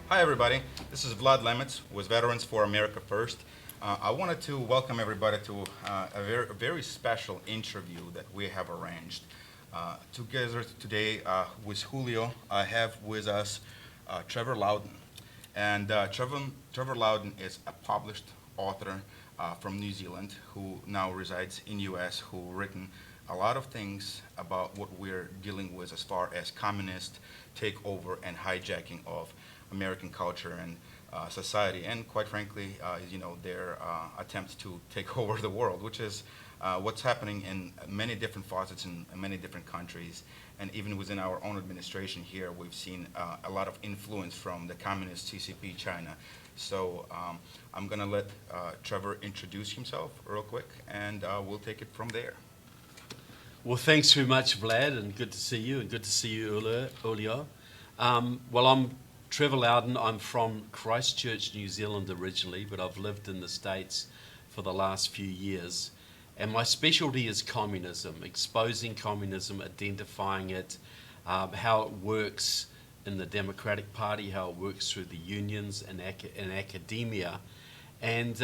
Hi everybody, this is Vlad Lemets with Veterans for America First. I wanted to welcome everybody to a very special interview that we have arranged. Together today with Julio, I have with us Trevor Loudon. And Trevor Loudon is a published author from New Zealand who now resides in US, who written a lot of things about what we're dealing with as far as communist takeover and hijacking of American culture and society, and quite frankly, their attempt to take over the world, which is what's happening in many different facets in many different countries, and even within our own administration here, we've seen a lot of influence from the communist CCP China. So I'm going to let Trevor introduce himself real quick, and we'll take it from there. Well, thanks very much, Vlad, and good to see you, and good to see you, Julio. Well, I'm Trevor Loudon. I'm from Christchurch, New Zealand originally, but I've lived in the States for the last few years. And my specialty is communism, exposing communism, identifying it, how it works in the Democratic Party, how it works through the unions and academia. And,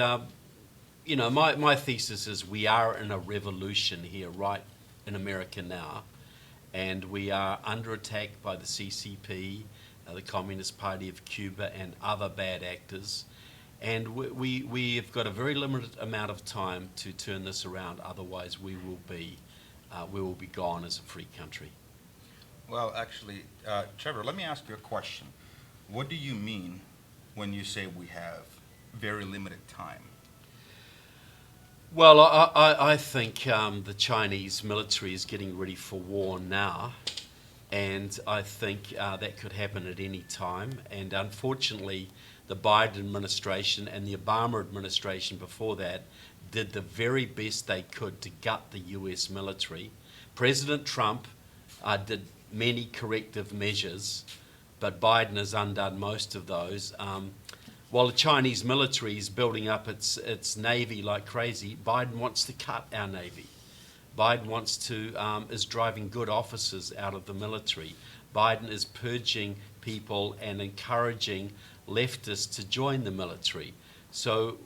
my thesis is we are in a revolution here, right in America now, and we are under attack by the CCP, the Communist Party of Cuba, and other bad actors. And we have got a very limited amount of time to turn this around. Otherwise, we will be gone as a free country. Well, actually, Trevor, let me ask you a question. What do you mean when you say we have very limited time? Well, I think the Chinese military is getting ready for war now. And I think that could happen at any time. And unfortunately, the Biden administration and the Obama administration before that did the very best they could to gut the US military. President Trump did many corrective measures, but Biden has undone most of those. While the Chinese military is building up its navy like crazy, Biden wants to cut our navy. Biden is driving good officers out of the military. Biden is purging people and encouraging leftists to join the military. So,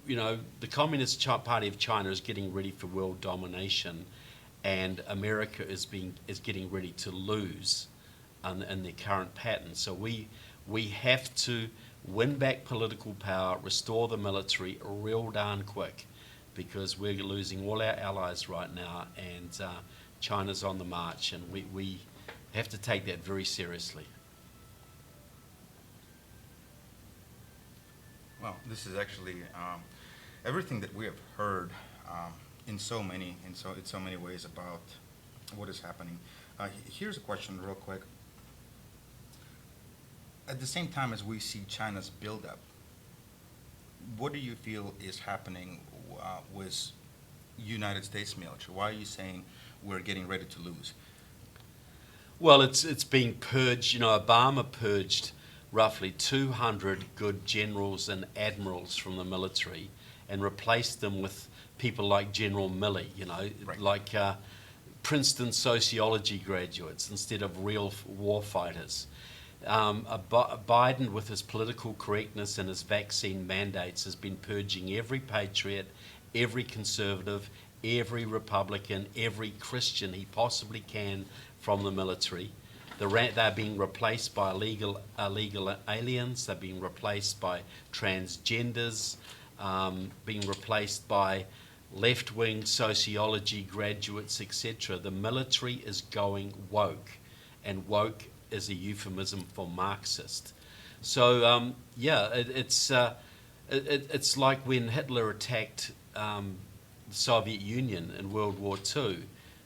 the Communist Party of China is getting ready for world domination, and America is getting ready to lose in their current pattern. So we have to win back political power, restore the military real darn quick, because we're losing all our allies right now, and China's on the march, and we have to take that very seriously. Well, this is actually everything that we have heard in so many ways about what is happening. Here's a question real quick. At the same time as we see China's buildup, what do you feel is happening with United States military? Why are you saying we're getting ready to lose? Well, it's being purged. Obama purged roughly 200 good generals and admirals from the military and replaced them with people like General Milley, Right. like Princeton sociology graduates instead of real war fighters. Biden, with his political correctness and his vaccine mandates, has been purging every patriot, every conservative, every Republican, every Christian he possibly can from the military. They're being replaced by illegal aliens. They're being replaced by transgenders, being replaced by left-wing sociology graduates, etc. The military is going woke, and woke is a euphemism for Marxist. So it's like when Hitler attacked the Soviet Union in World War II.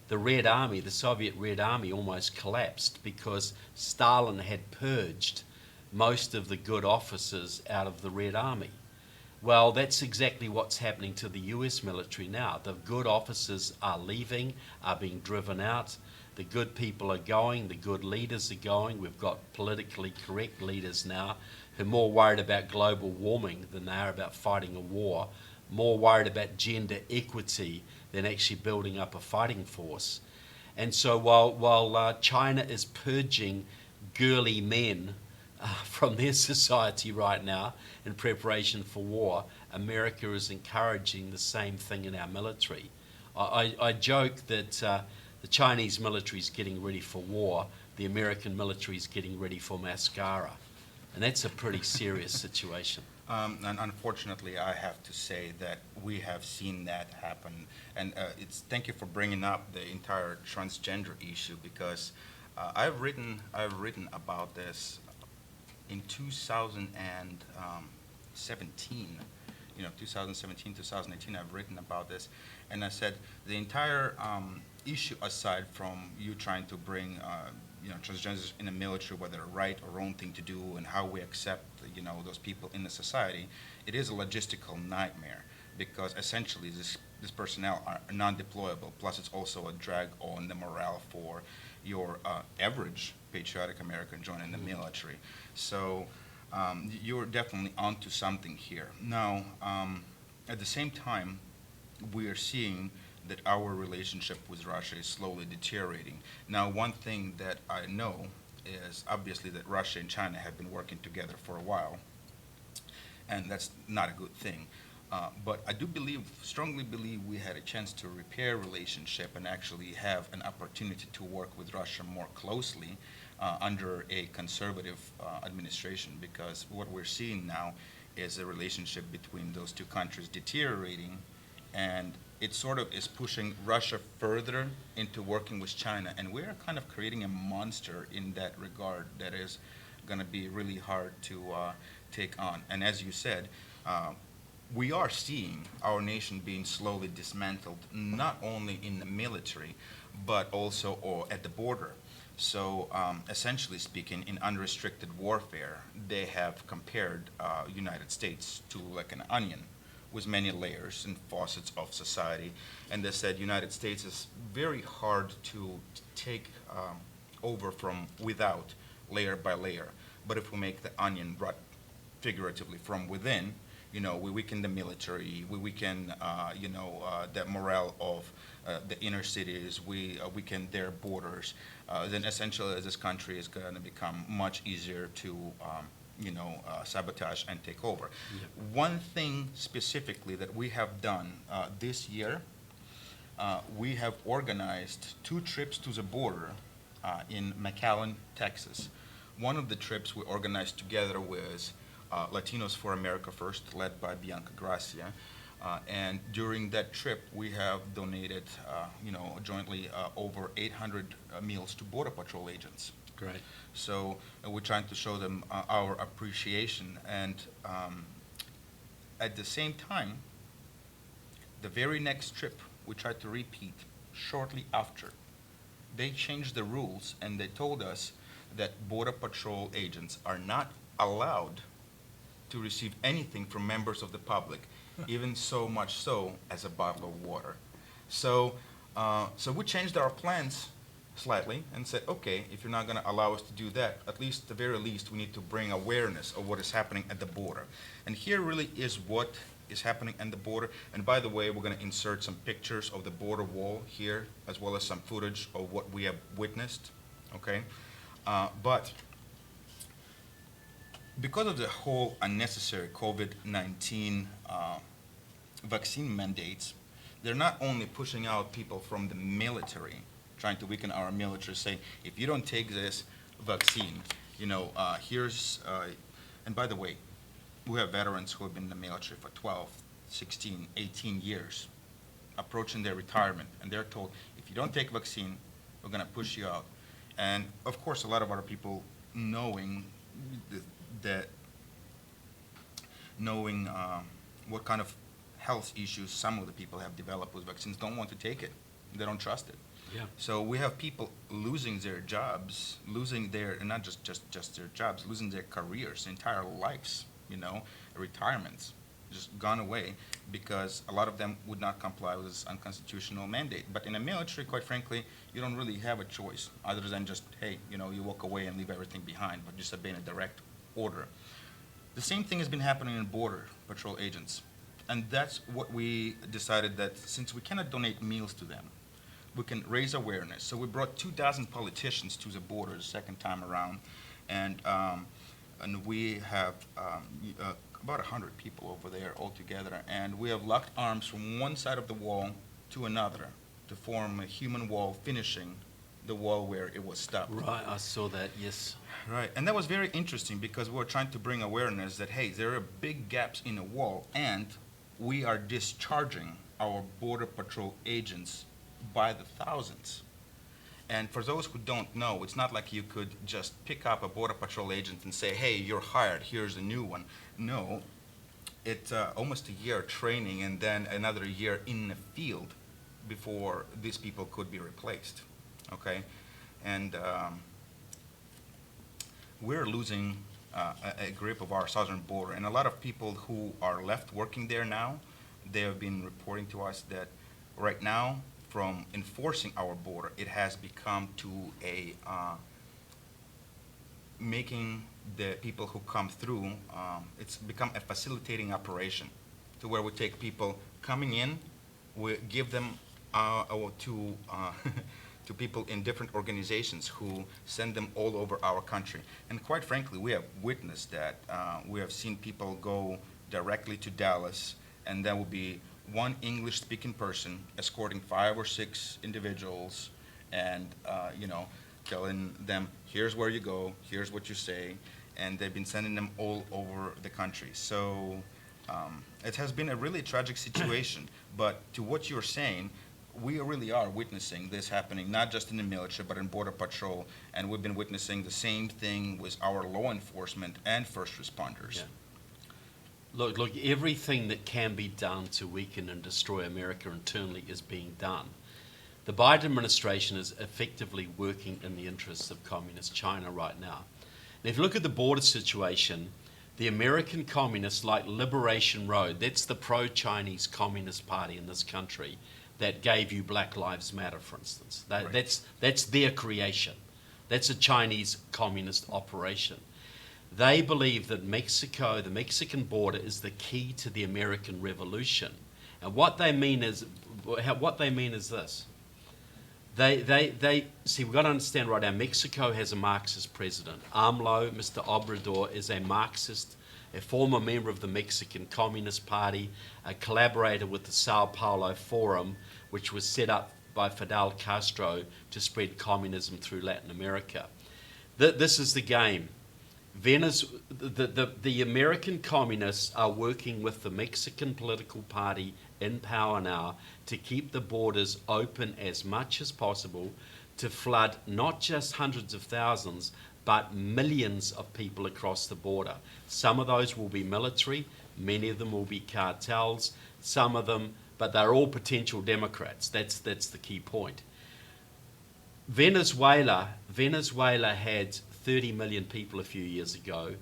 The Soviet Red Army almost collapsed because Stalin had purged most of the good officers out of the Red Army. Well, that's exactly what's happening to the US military now. The good officers are leaving, are being driven out. The good people are going, the good leaders are going. We've got politically correct leaders now who are more worried about global warming than they are about fighting a war, more worried about gender equity than actually building up a fighting force. And so while China is purging girly men from their society right now in preparation for war, America is encouraging the same thing in our military. I joke that the Chinese military is getting ready for war, the American military is getting ready for mascara. And that's a pretty serious situation. And unfortunately, I have to say that we have seen that happen. And thank you for bringing up the entire transgender issue, because I've written about this in 2017. 2017, 2018, I've written about this, and I said the entire issue, aside from you trying to bring transgenders in the military, whether a right or wrong thing to do, and how we accept those people in the society, it is a logistical nightmare, because essentially this personnel are non-deployable. Plus, it's also a drag on the morale for your average patriotic American joining the military. So you're definitely onto something here. Now, at the same time, we are seeing that our relationship with Russia is slowly deteriorating. Now, one thing that I know is obviously that Russia and China have been working together for a while, and that's not a good thing. But I do strongly believe we had a chance to repair relationship and actually have an opportunity to work with Russia more closely under a conservative administration, because what we're seeing now is a relationship between those two countries deteriorating, and it sort of is pushing Russia further into working with China, and we're kind of creating a monster in that regard that is going to be really hard to take on. And as you said, we are seeing our nation being slowly dismantled, not only in the military, but also at the border. So essentially speaking, in unrestricted warfare, they have compared United States to like an onion with many layers and facets of society. And they said United States is very hard to take over from without, layer by layer. But if we make the onion rot figuratively from within, we weaken the military, we weaken, the morale of the inner cities, we weaken their borders, then essentially this country is going to become much easier to, sabotage and take over. Yep. One thing specifically that we have done this year, we have organized 2 trips to the border in McAllen, Texas. One of the trips we organized together with Latinos for America First, led by Bianca Gracia. And during that trip, we have donated, jointly over 800 meals to Border Patrol agents. Great. So we're trying to show them our appreciation. And at the same time, the very next trip we tried to repeat shortly after. They changed the rules, and they told us that Border Patrol agents are not allowed to receive anything from members of the public, even so much so as a bottle of water. So we changed our plans slightly and said, okay, if you're not going to allow us to do that, at least, the very least, we need to bring awareness of what is happening at the border. And here really is what is happening at the border. And by the way, we're going to insert some pictures of the border wall here, as well as some footage of what we have witnessed, okay? But because of the whole unnecessary COVID-19 vaccine mandates, they're not only pushing out people from the military, trying to weaken our military, saying, if you don't take this vaccine, and by the way, we have veterans who have been in the military for 12, 16, 18 years, approaching their retirement, and they're told, if you don't take vaccine, we're going to push you out. And of course, a lot of other people knowing what kind of health issues some of the people have developed with vaccines don't want to take it. They don't trust it. Yeah. So we have people losing their jobs, losing their, and not just their jobs, losing their careers, entire lives, retirements, just gone away because a lot of them would not comply with this unconstitutional mandate. But in the military, quite frankly, you don't really have a choice other than just, hey, you walk away and leave everything behind, but just obeying a direct order. The same thing has been happening in Border Patrol agents. And that's what we decided, that since we cannot donate meals to them, we can raise awareness. So we brought 2,000 politicians to the border the second time around, and and we have about 100 people over there altogether, and we have locked arms from one side of the wall to another to form a human wall, finishing the wall where it was stopped. Right, I saw that, yes. Right, and that was very interesting because we were trying to bring awareness that, hey, there are big gaps in the wall, and we are discharging our Border Patrol agents by the thousands. And for those who don't know, it's not like you could just pick up a Border Patrol agent and say, hey, you're hired, here's a new one. No, it's almost a year training and then another year in the field before these people could be replaced, okay? And we're losing a grip of our southern border. And a lot of people who are left working there now, they have been reporting to us that right now, from enforcing our border, it has become to a making the people who come through, it's become a facilitating operation to where we take people coming in, we give them to to people in different organizations who send them all over our country. And quite frankly, we have witnessed that. We have seen people go directly to Dallas, and there will be one English-speaking person escorting 5 or 6 individuals and, telling them, here's where you go, here's what you say, and they've been sending them all over the country. So it has been a really tragic situation, but to what you're saying, we really are witnessing this happening, not just in the military, but in Border Patrol, and we've been witnessing the same thing with our law enforcement and first responders. Yeah. Look, everything that can be done to weaken and destroy America internally is being done. The Biden administration is effectively working in the interests of communist China right now. And if you look at the border situation, the American communists, like Liberation Road, that's the pro-Chinese Communist Party in this country that gave you Black Lives Matter, for instance. Right. That's their creation. That's a Chinese communist operation. They believe that Mexico, the Mexican border, is the key to the American Revolution. And what they mean is this. They see, we've got to understand right now, Mexico has a Marxist president. AMLO, Mr. Obrador, is a Marxist, a former member of the Mexican Communist Party, a collaborator with the Sao Paulo Forum, which was set up by Fidel Castro to spread communism through Latin America. This is the game. The American communists are working with the Mexican political party in power now to keep the borders open as much as possible, to flood not just hundreds of thousands, but millions of people across the border. Some of those will be military, many of them will be cartels, some of them, but they're all potential Democrats. That's the key point. Venezuela had 30 million people a few years ago.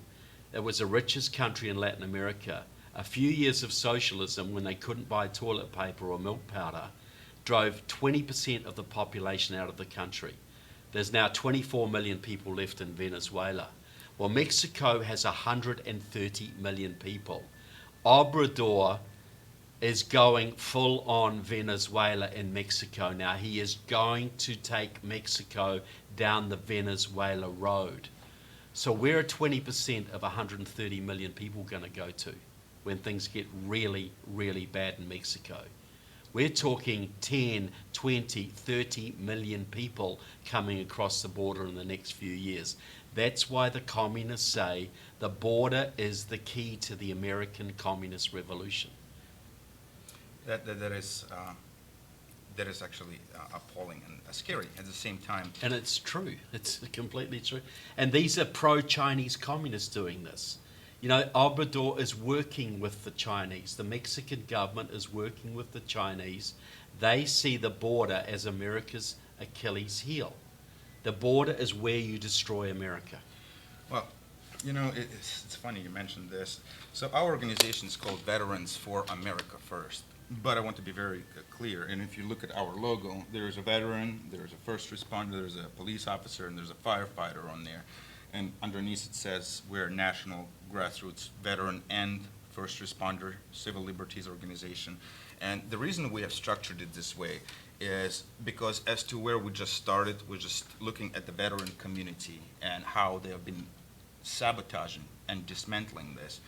It was the richest country in Latin America. A few years of socialism, when they couldn't buy toilet paper or milk powder, drove 20% of the population out of the country. There's now 24 million people left in Venezuela. Well, Mexico has 130 million people. Obrador is going full on Venezuela in Mexico now. He is going to take Mexico down the Venezuela road. So where are 20% of 130 million people going to go to when things get really, really bad in Mexico? We're talking 10, 20, 30 million people coming across the border in the next few years. That's why the communists say the border is the key to the American Communist Revolution. That is actually appalling and scary at the same time. And it's true. It's completely true. And these are pro-Chinese communists doing this. You know, Obrador is working with the Chinese. The Mexican government is working with the Chinese. They see the border as America's Achilles heel. The border is where you destroy America. Well, you know, it's funny you mentioned this. So our organization is called Veterans for America First. But I want to be very clear, and if you look at our logo, there's a veteran, there's a first responder, there's a police officer, and there's a firefighter on there. And underneath it says we're a national grassroots veteran and first responder civil liberties organization. And the reason we have structured it this way is because as to where we just started, we're just looking at the veteran community and how they have been sabotaging and dismantling this,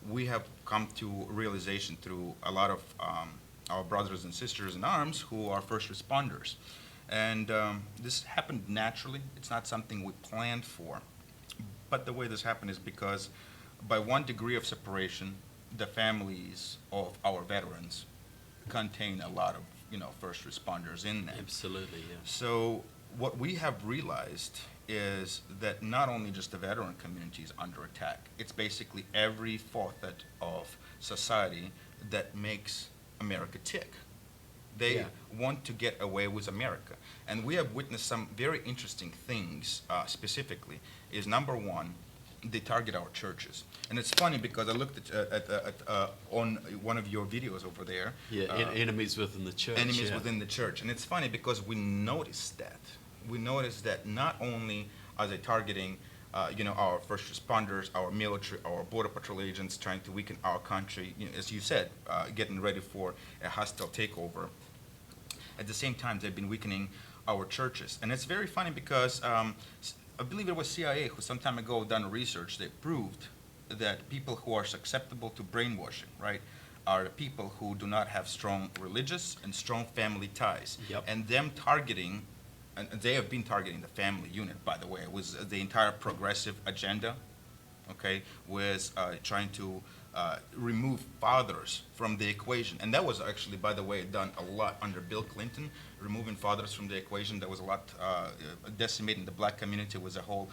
we have come to realization through a lot of our brothers and sisters in arms who are first responders. And this happened naturally. It's not something we planned for. But the way this happened is because by one degree of separation, the families of our veterans contain a lot of, first responders in them. Absolutely, yeah. So what we have realized is that not only just the veteran community is under attack, it's basically every facet of society that makes America tick. They want to get away with America. And we have witnessed some very interesting things specifically. Is number one, they target our churches. And it's funny because I looked at on one of your videos over there. Yeah, enemies within the church. Enemies within the church. And it's funny because we noticed that. We noticed that not only are they targeting our first responders, our military, our border patrol agents, trying to weaken our country, as you said, getting ready for a hostile takeover. At the same time, they've been weakening our churches. And it's very funny because I believe it was CIA who some time ago done research that proved that people who are susceptible to brainwashing, right, are people who do not have strong religious and strong family ties. Yep. And them targeting, and they have been targeting the family unit, by the way. It was the entire progressive agenda, okay, was trying to remove fathers from the equation. And that was actually, by the way, done a lot under Bill Clinton, removing fathers from the equation. There was a lot decimating the black community. Was a whole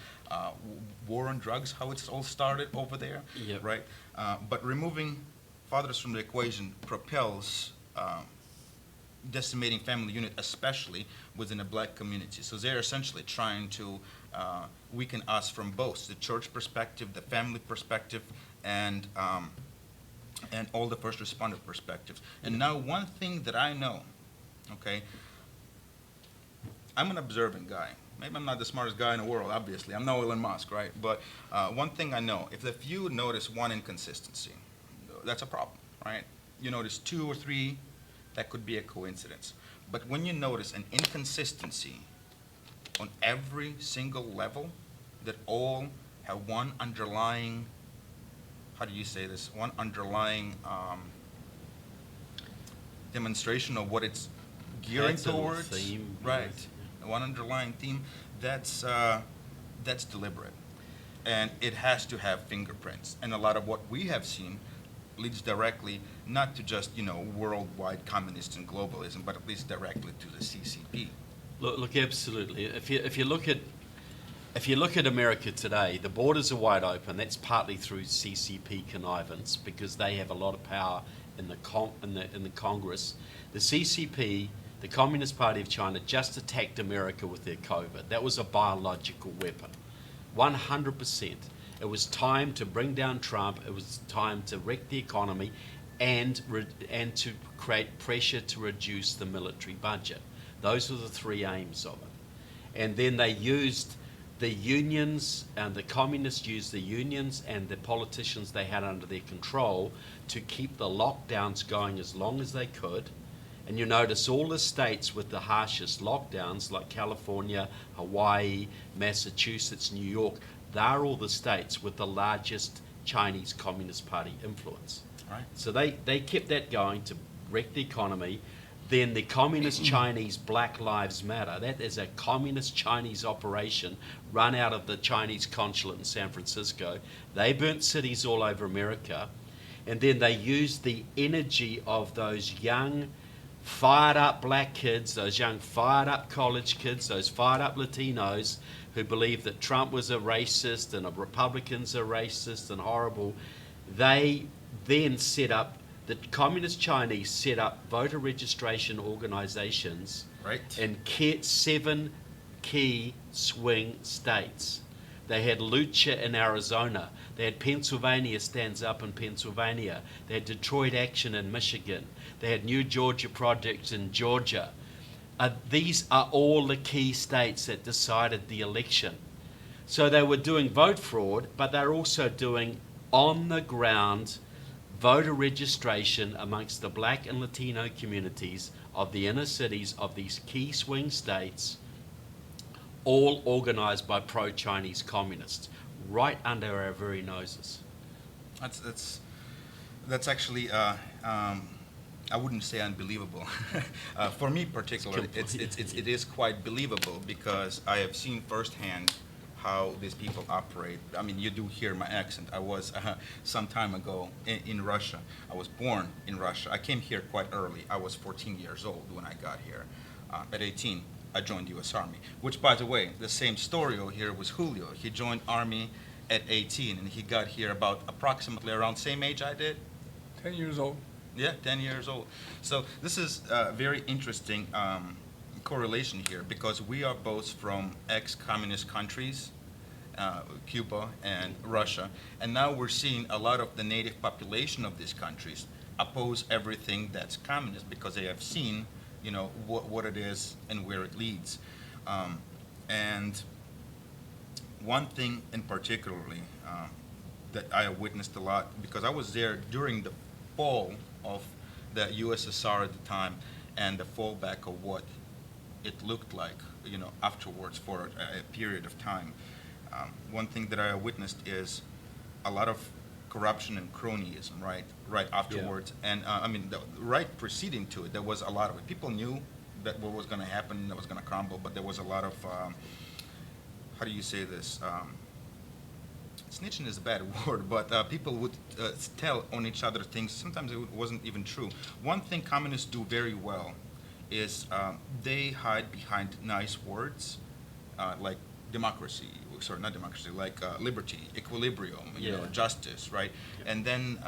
war on drugs, how it's all started over there, Yep. right? But removing fathers from the equation propels decimating family unit, especially within a black community. So they're essentially trying to weaken us from both the church perspective, the family perspective, and all the first responder perspectives. And now one thing that I know, okay, I'm an observant guy. Maybe I'm not the smartest guy in the world, obviously. I'm no Elon Musk, right? But one thing I know, if you notice one inconsistency, that's a problem, right? You notice two or three, that could be a coincidence. But when you notice an inconsistency on every single level, that all have one underlying, how do you say this, one underlying demonstration of what it's gearing Pattern or towards, theme, right? yes. One underlying theme, that's deliberate, and it has to have fingerprints. And a lot of what we have seen leads directly not to just worldwide communism and globalism, but at least directly to the CCP. Look, absolutely. If you look at America today, the borders are wide open. That's partly through CCP connivance because they have a lot of power in the Congress. The CCP, the Communist Party of China, just attacked America with their COVID. That was a biological weapon, 100%. It was time to bring down Trump. It was time to wreck the economy, and to create pressure to reduce the military budget. Those were the three aims of it. And then they used the unions, and the communists used the unions and the politicians they had under their control to keep the lockdowns going as long as they could. And you notice all the states with the harshest lockdowns, like California, Hawaii, Massachusetts, New York, they're all the states with the largest Chinese Communist Party influence. Right. So they kept that going to wreck the economy. Then the Communist Chinese Black Lives Matter, that is a Communist Chinese operation run out of the Chinese consulate in San Francisco. They burnt cities all over America. And then they used the energy of those young, fired up black kids, those young, fired up college kids, those fired up Latinos who believed that Trump was a racist and Republicans are racist and horrible. They then set up, the Communist Chinese set up voter registration organizations Right. in 7 key swing states. They had Lucha in Arizona. They had Pennsylvania Stands Up in Pennsylvania. They had Detroit Action in Michigan. They had New Georgia Project in Georgia. These are all the key states that decided the election. So they were doing vote fraud, but they're also doing on-the-ground voter registration amongst the black and Latino communities of the inner cities of these key swing states, all organized by pro-Chinese communists, right under our very noses. That's actually I wouldn't say unbelievable. For me particularly, it is quite believable because I have seen firsthand how these people operate. I mean, you do hear my accent. I was some time ago in Russia. I was born in Russia. I came here quite early. I was 14 years old when I got here. At 18, I joined U.S. Army, which, by the way, the same story over here was Julio. He joined Army at 18, and he got here about approximately around same age I did. 10 years old. Yeah, 10 years old. So this is a very interesting correlation here because we are both from ex-communist countries, Cuba and Russia, and now we're seeing a lot of the native population of these countries oppose everything that's communist because they have seen, you know, what it is and where it leads. And one thing in particularly that I witnessed a lot, because I was there during the fall of the USSR at the time and the fallback of what it looked like, you know, afterwards for a period of time. One thing that I witnessed is a lot of corruption and cronyism, right afterwards. Yeah. And I mean, right preceding to it, there was a lot of it. People knew that what was going to happen, that was going to crumble, but there was a lot of, how do you say this? Snitching is a bad word, but people would tell on each other things. Sometimes it wasn't even true. One thing communists do very well is they hide behind nice words like democracy, sorry, not democracy, like liberty, equilibrium, you know, justice, right? Yeah. And then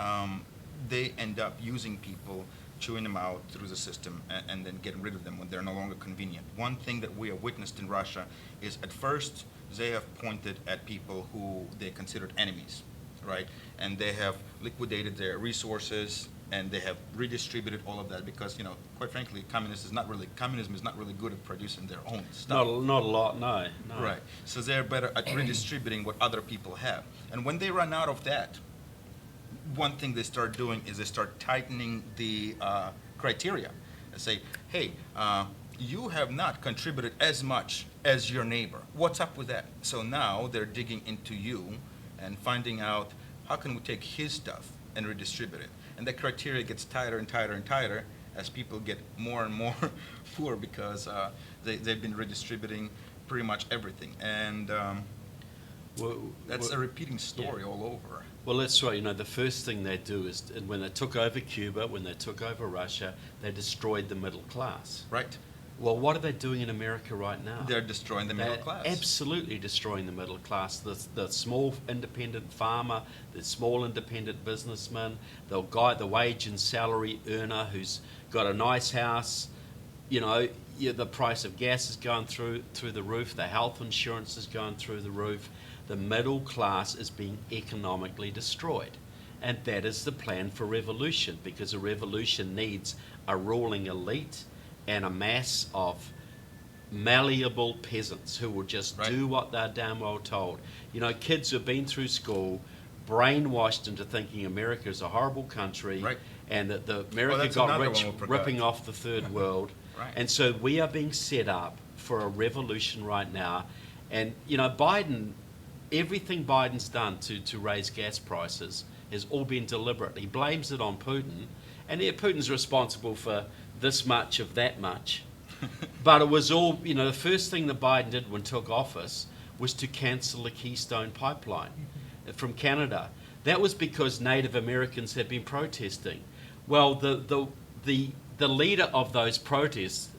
they end up using people, chewing them out through the system, and then getting rid of them when they're no longer convenient. One thing that we have witnessed in Russia is at first they have pointed at people who they considered enemies, right? And they have liquidated their resources and they have redistributed all of that because, you know, quite frankly, communism is not really good at producing their own stuff. Not a lot, no. Right. So they're better at redistributing what other people have. And when they run out of that, one thing they start doing is they start tightening the criteria. They say, hey, you have not contributed as much as your neighbor. What's up with that? So now they're digging into you and finding out how can we take his stuff and redistribute it. And the criteria gets tighter and tighter and tighter as people get more and more poor because they've been redistributing pretty much everything. And that's a repeating story all over. Well, that's right. You know, the first thing they do is when they took over Cuba, when they took over Russia, they destroyed the middle class. Right. Well, what are they doing in America right now? They're destroying the middle class. Absolutely destroying the middle class. The small independent farmer, the small independent businessman, the guy, the wage and salary earner who's got a nice house. You know, the price of gas is going through the roof. The health insurance is going through the roof. The middle class is being economically destroyed. And that is the plan for revolution, because a revolution needs a ruling elite and a mass of malleable peasants who will just do what they're damn well told. You know, kids who've been through school, brainwashed into thinking America is a horrible country, and that America got rich ripping off the third world. And so we are being set up for a revolution right now. And, you know, Biden, everything Biden's done to raise gas prices has all been deliberate. He blames it on Putin, and Putin's responsible for this much of that much. But it was all, you know, the first thing that Biden did when he took office was to cancel the Keystone Pipeline from Canada. That was because Native Americans had been protesting. Well, the leader of those protests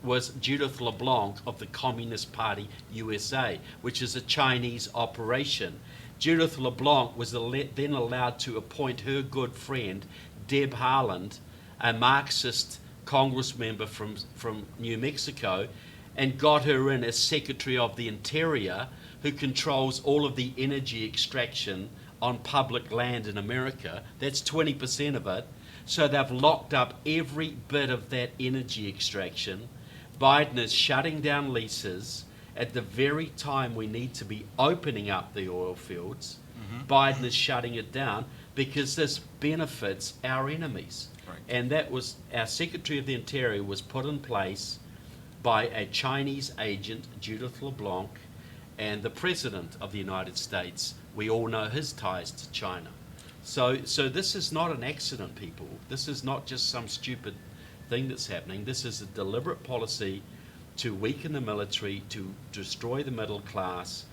was Judith LeBlanc of the Communist Party USA, which is a Chinese operation. Judith LeBlanc was then allowed to appoint her good friend, Deb Haaland, a Marxist Congress member from New Mexico, and got her in as Secretary of the Interior, who controls all of the energy extraction on public land in America. That's 20% of it. So they've locked up every bit of that energy extraction. Biden is shutting down leases at the very time we need to be opening up the oil fields. Biden is shutting it down because this benefits our enemies. And that was, our Secretary of the Interior was put in place by a Chinese agent, Judith LeBlanc, and the President of the United States. We all know his ties to China. So this is not an accident, people. This is not just some stupid thing that's happening. This is a deliberate policy to weaken the military, to destroy the middle class,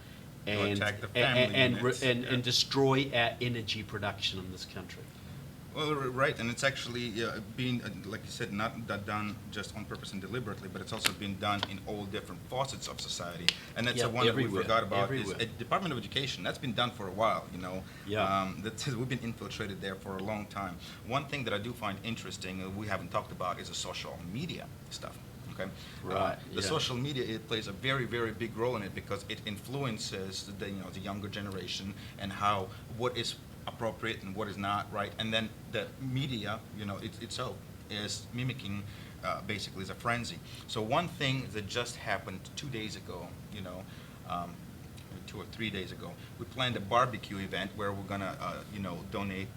and attack the family units. and destroy our energy production in this country. Well, right, and it's actually being, like you said, not done just on purpose and deliberately, but it's also been done in all different facets of society. And that's the one that we forgot about is Department of Education. That's been done for a while, you know. Yeah. We've been infiltrated there for a long time. One thing that I do find interesting, we haven't talked about, is the social media stuff. Okay. Right. The social media, it plays a very, very big role in it because it influences the younger generation and what is appropriate and what is not, right? And then the media, itself is mimicking, basically, as a frenzy. So one thing that just happened 2 days ago, 2 or 3 days ago, we planned a barbecue event where we're gonna, donate,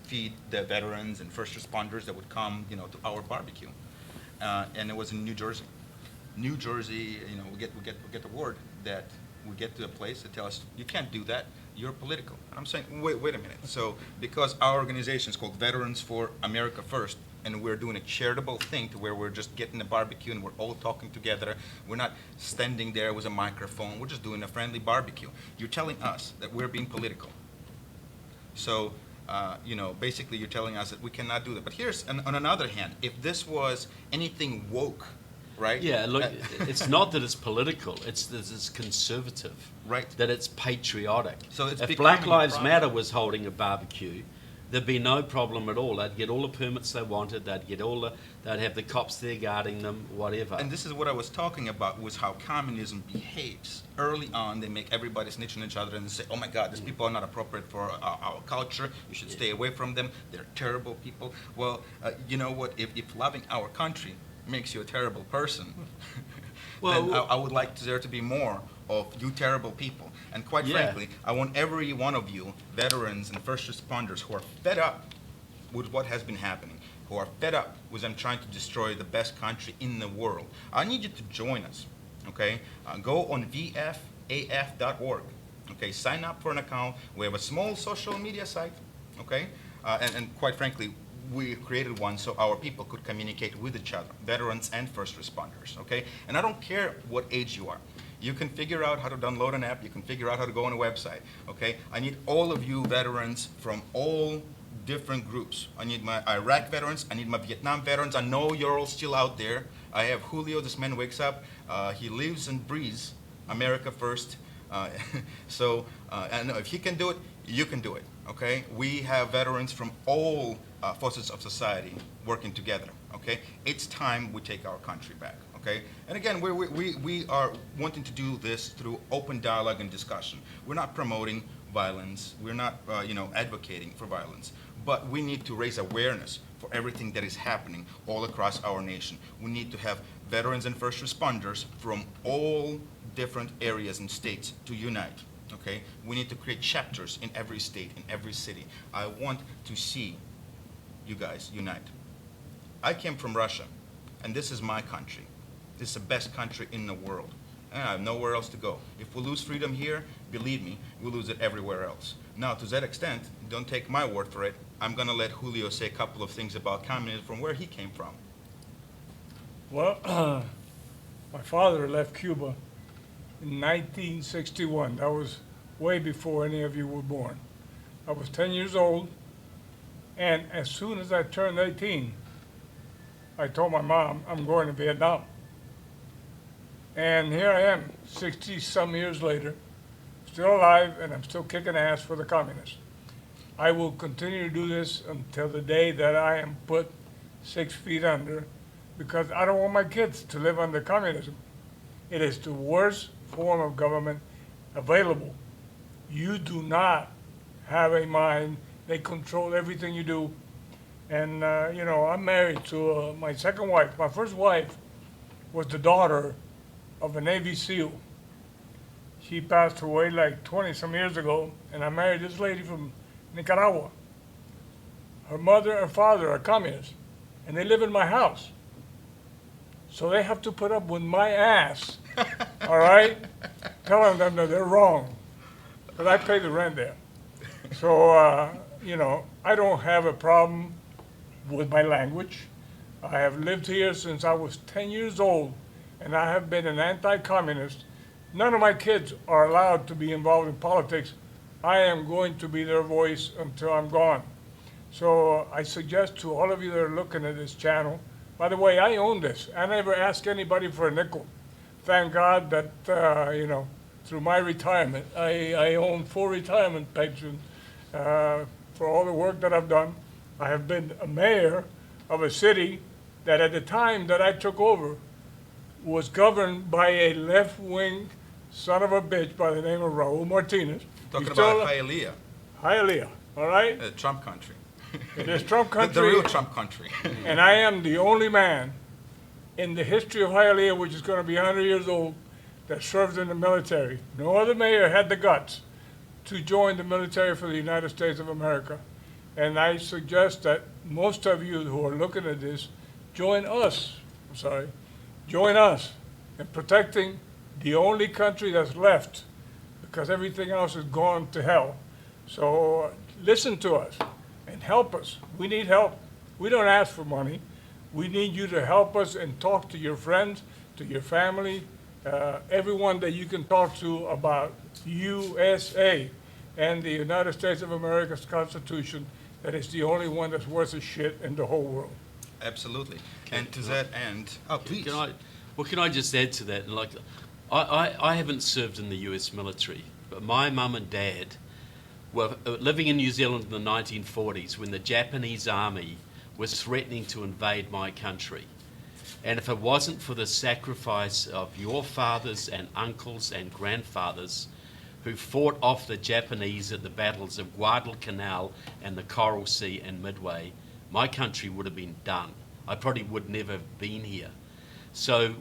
feed the veterans and first responders that would come, to our barbecue. And it was in New Jersey. New Jersey, we get the word that we get to a place that tell us, you can't do that, you're political. And I'm saying, wait a minute. So because our organization is called Veterans for America First, and we're doing a charitable thing to where we're just getting a barbecue and we're all talking together, we're not standing there with a microphone, we're just doing a friendly barbecue. You're telling us that we're being political. So, basically you're telling us that we cannot do that. But here's, on another hand, if this was anything woke, right? Yeah, look, it's not that it's political, it's that it's conservative. Right. That it's patriotic. So it's if becoming Black a Lives problem. Matter was holding a barbecue, there'd be no problem at all. They'd get all the permits they wanted, they'd have the cops there guarding them, whatever. And this is what I was talking about, was how communism behaves. Early on, they make everybody snitch on each other and say, oh my God, these people are not appropriate for our culture, you should stay away from them, they're terrible people. Well, you know what, if loving our country makes you a terrible person, then I would like there to be more of you terrible people. And quite frankly, I want every one of you, veterans and first responders, who are fed up with what has been happening, who are fed up with them trying to destroy the best country in the world, I need you to join us, okay? Go on vfaf.org, okay? Sign up for an account. We have a small social media site, okay? And quite frankly, we created one so our people could communicate with each other, veterans and first responders, okay? And I don't care what age you are. You can figure out how to download an app, you can figure out how to go on a website, okay? I need all of you veterans from all different groups. I need my Iraq veterans, I need my Vietnam veterans. I know you're all still out there. I have Julio, this man wakes up, he lives and breathes America first. And if he can do it, you can do it, okay? We have veterans from all facets of society working together, okay? It's time we take our country back, okay? And again, we are wanting to do this through open dialogue and discussion. We're not promoting violence. We're not, advocating for violence. But we need to raise awareness for everything that is happening all across our nation. We need to have veterans and first responders from all different areas and states to unite, okay? We need to create chapters in every state, in every city. I want to see you guys unite. I came from Russia, and this is my country. This is the best country in the world. And I have nowhere else to go. If we lose freedom here, believe me, we'll lose it everywhere else. Now, to that extent, don't take my word for it. I'm going to let Julio say a couple of things about communism from where he came from. Well, my father left Cuba in 1961. That was way before any of you were born. I was 10 years old, and as soon as I turned 18, I told my mom, I'm going to Vietnam. And here I am, 60-some years later, still alive, and I'm still kicking ass for the communists. I will continue to do this until the day that I am put 6 feet under, because I don't want my kids to live under communism. It is the worst form of government available. You do not have a mind. They control everything you do. And, I'm married to my second wife. My first wife was the daughter of a Navy SEAL. She passed away like 20-some years ago, and I married this lady from Nicaragua. Her mother and father are communists, and they live in my house. So they have to put up with my ass, all right? Telling them that they're wrong, because I pay the rent there. So, you know, I don't have a problem with my language. I have lived here since I was 10 years old, and I have been an anti-communist. None of my kids are allowed to be involved in politics. I am going to be their voice until I'm gone. So I suggest to all of you that are looking at this channel, by the way, I own this. I never ask anybody for a nickel. Thank God that, you know, through my retirement, I own full retirement pension for all the work that I've done. I have been a mayor of a city that at the time that I took over was governed by a left-wing son of a bitch by the name of Raul Martinez. Talking He's about still- Hialeah, Hialeah, all right? Trump country. It is Trump The country. real Trump country. And I am the only man in the history of Hialeah, which is going to be 100 years old, that served in the military. No other mayor had the guts to join the military for the United States of America. And I suggest that most of you who are looking at this, join us in protecting the only country that's left, because everything else has gone to hell. So listen to us and help us. We need help. We don't ask for money. We need you to help us and talk to your friends, to your family, everyone that you can talk to about USA and the United States of America's Constitution, that is the only one that's worth a shit in the whole world. Absolutely. And to that end, please. Can I just add to that? Like, I haven't served in the U.S. military, but my mum and dad were living in New Zealand in the 1940s when the Japanese army was threatening to invade my country. And if it wasn't for the sacrifice of your fathers and uncles and grandfathers who fought off the Japanese at the battles of Guadalcanal and the Coral Sea and Midway, my country would have been done. I probably would never have been here. So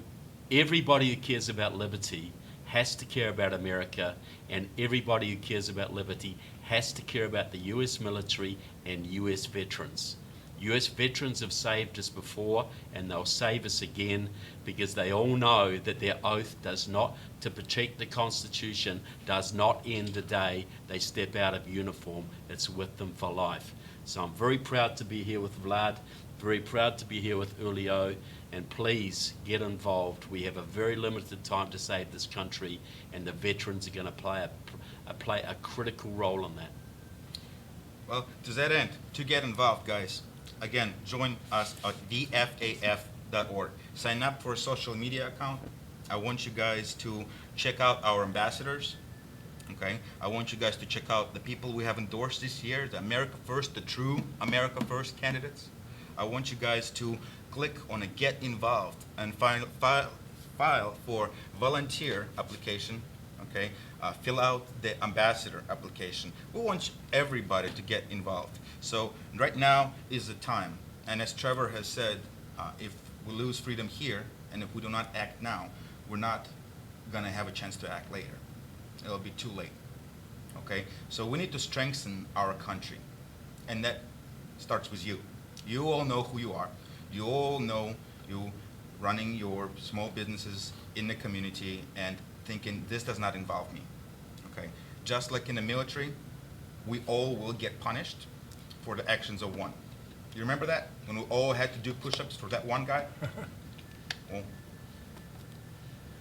everybody who cares about liberty has to care about America, and everybody who cares about liberty has to care about the US military and US veterans. US veterans have saved us before, and they'll save us again, because they all know that their oath does not, to protect the Constitution, does not end the day they step out of uniform. It's with them for life. So I'm very proud to be here with Vlad, very proud to be here with Julio, and please get involved. We have a very limited time to save this country, and the veterans are going to play a critical role in that. Well, to that end, to get involved, guys, again, join us at thefaf.org. Sign up for a social media account. I want you guys to check out our ambassadors. Okay, I want you guys to check out the people we have endorsed this year, the America First, the true America First candidates. I want you guys to click on a Get Involved and file for volunteer application. Okay, fill out the ambassador application. We want everybody to get involved. So right now is the time. And as Trevor has said, if we lose freedom here, and if we do not act now, we're not going to have a chance to act later. It'll be too late. Okay? So we need to strengthen our country. And that starts with you. You all know who you are. You all know you running your small businesses in the community and thinking, this does not involve me. Okay? Just like in the military, we all will get punished for the actions of one. You remember that? When we all had to do push-ups for that one guy? Well,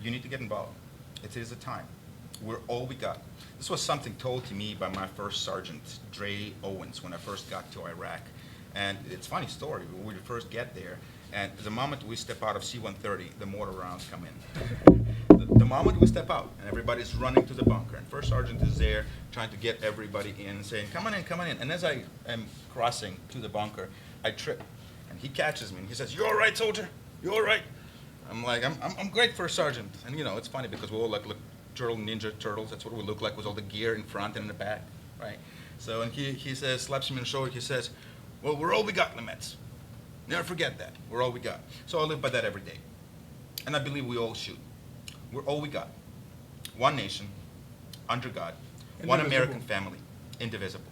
you need to get involved. It is a time. We're all we got. This was something told to me by my first sergeant, Dre Owens, when I first got to Iraq. And it's a funny story. When we first get there, and the moment we step out of C-130, the mortar rounds come in. The moment we step out, and everybody's running to the bunker, and first sergeant is there trying to get everybody in, saying, come on in, come on in. And as I am crossing to the bunker, I trip, and he catches me, and he says, you all right, soldier? You all right? I'm like, I'm great, first sergeant. And you know, it's funny because we all look ninja turtles. That's what we look like with all the gear in front and in the back, right? So, and he says, slaps me on the shoulder, he says, well, we're all we got, Lemets. Never forget that. We're all we got. So I live by that every day. And I believe we all should. We're all we got. One nation, under God, one American family, indivisible.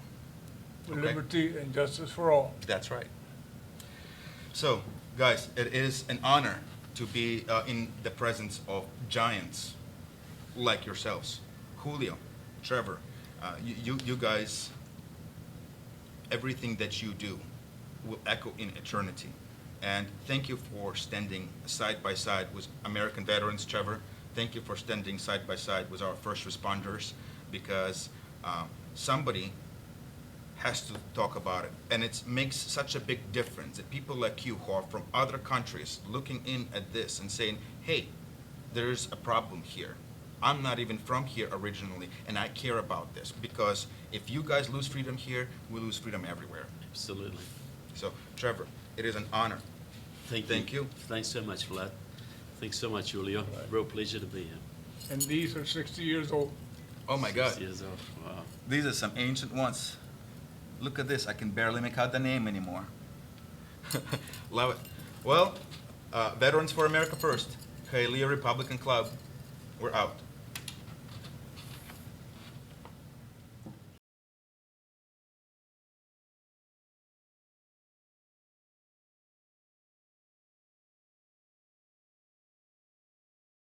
With Okay? liberty and justice for all. That's right. So, guys, it is an honor to be in the presence of giants like yourselves. Julio, Trevor, you guys, everything that you do will echo in eternity. And thank you for standing side by side with American veterans, Trevor. Thank you for standing side by side with our first responders, because somebody has to talk about it. And it makes such a big difference that people like you who are from other countries looking in at this and saying, hey, there's a problem here. I'm not even from here originally, and I care about this, because if you guys lose freedom here, we lose freedom everywhere. Absolutely. So, Trevor, it is an honor. Thank you. Thanks so much, Vlad. Thanks so much, Julio. Real pleasure to be here. And these are 60 years old. Oh my God. 6 years old. Wow. These are some ancient ones. Look at this. I can barely make out the name anymore. Love it. Well, Veterans for America First, Hialeah Republican Club, we're out.